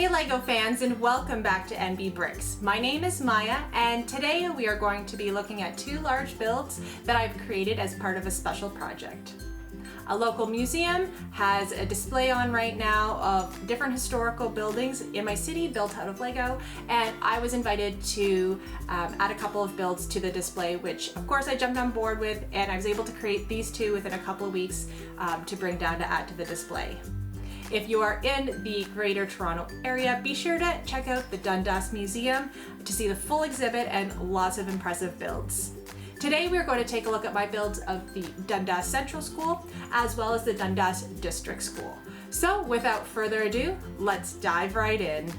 Hey LEGO fans, and welcome back to NB Bricks. My name is Maya, and today we are going to be looking at two large builds that I've created as part of a special project. A local museum has a display on right now of different historical buildings in my city built out of Lego, and I was invited to add a couple of builds to the display, which of course I jumped on board with, and I was able to create these two within a couple of weeks to bring down to add to the display. If you are in the Greater Toronto area, be sure to check out the Dundas Museum to see the full exhibit and lots of impressive builds. Today we're going to take a look at my builds of the Dundas Central School as well as the Dundas District School. So without further ado, let's dive right in.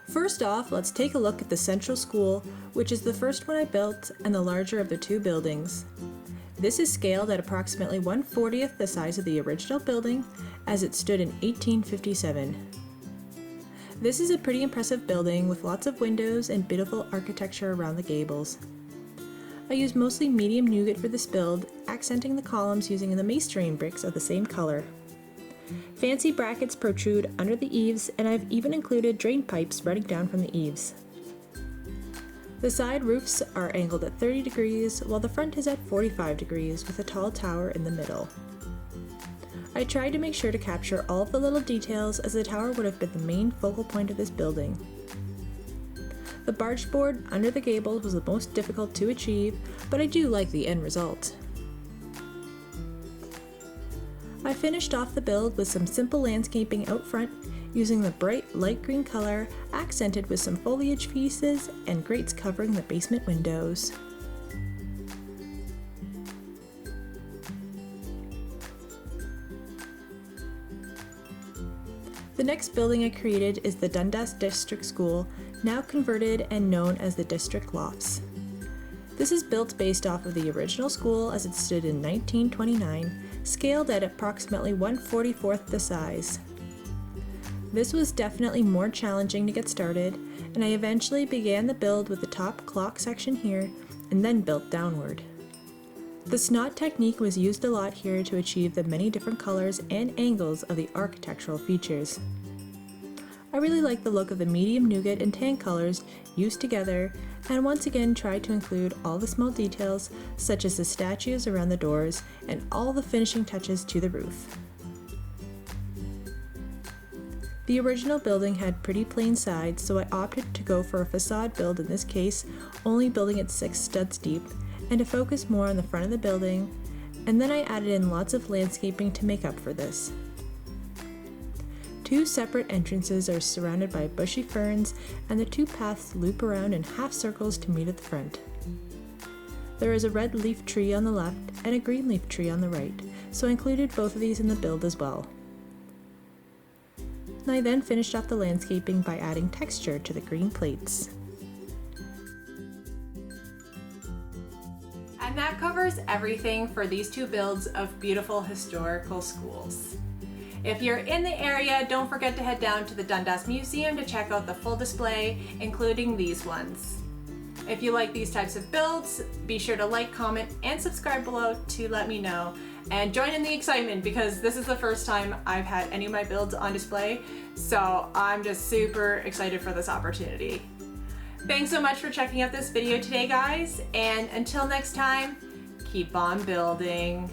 First off, let's take a look at the Central School, which is the first one I built and the larger of the two buildings. This is scaled at approximately 1/40th the size of the original building as it stood in 1857. This is a pretty impressive building with lots of windows and beautiful architecture around the gables. I used mostly medium nougat for this build, accenting the columns using the masonry bricks of the same color. Fancy brackets protrude under the eaves, and I've even included drain pipes running down from the eaves. The side roofs are angled at 30 degrees, while the front is at 45 degrees with a tall tower in the middle. I tried to make sure to capture all of the little details, as the tower would have been the main focal point of this building. The barge board under the gables was the most difficult to achieve, but I do like the end result. I finished off the build with some simple landscaping out front using the bright light green color accented with some foliage pieces and grates covering the basement windows. The next building I created is the Dundas District School, now converted and known as the District Lofts. This is built based off of the original school as it stood in 1929, scaled at approximately 1/44th the size. This was definitely more challenging to get started, and I eventually began the build with the top clock section here and then built downward. The snot technique was used a lot here to achieve the many different colors and angles of the architectural features. I really like the look of the medium nougat and tan colors used together, and once again tried to include all the small details such as the statues around the doors and all the finishing touches to the roof. The original building had pretty plain sides, so I opted to go for a facade build in this case, only building it 6 studs deep, and to focus more on the front of the building, and then I added in lots of landscaping to make up for this. 2 separate entrances are surrounded by bushy ferns, and the 2 paths loop around in half circles to meet at the front. There is a red leaf tree on the left and a green leaf tree on the right, so I included both of these in the build as well. I then finished off the landscaping by adding texture to the green plates. And that covers everything for these two builds of beautiful historical schools. If you're in the area, don't forget to head down to the Dundas Museum to check out the full display, including these ones. If you like these types of builds, be sure to like, comment, and subscribe below to let me know. And join in the excitement, because this is the first time I've had any of my builds on display, so I'm just super excited for this opportunity. Thanks so much for checking out this video today, guys, and until next time, keep on building.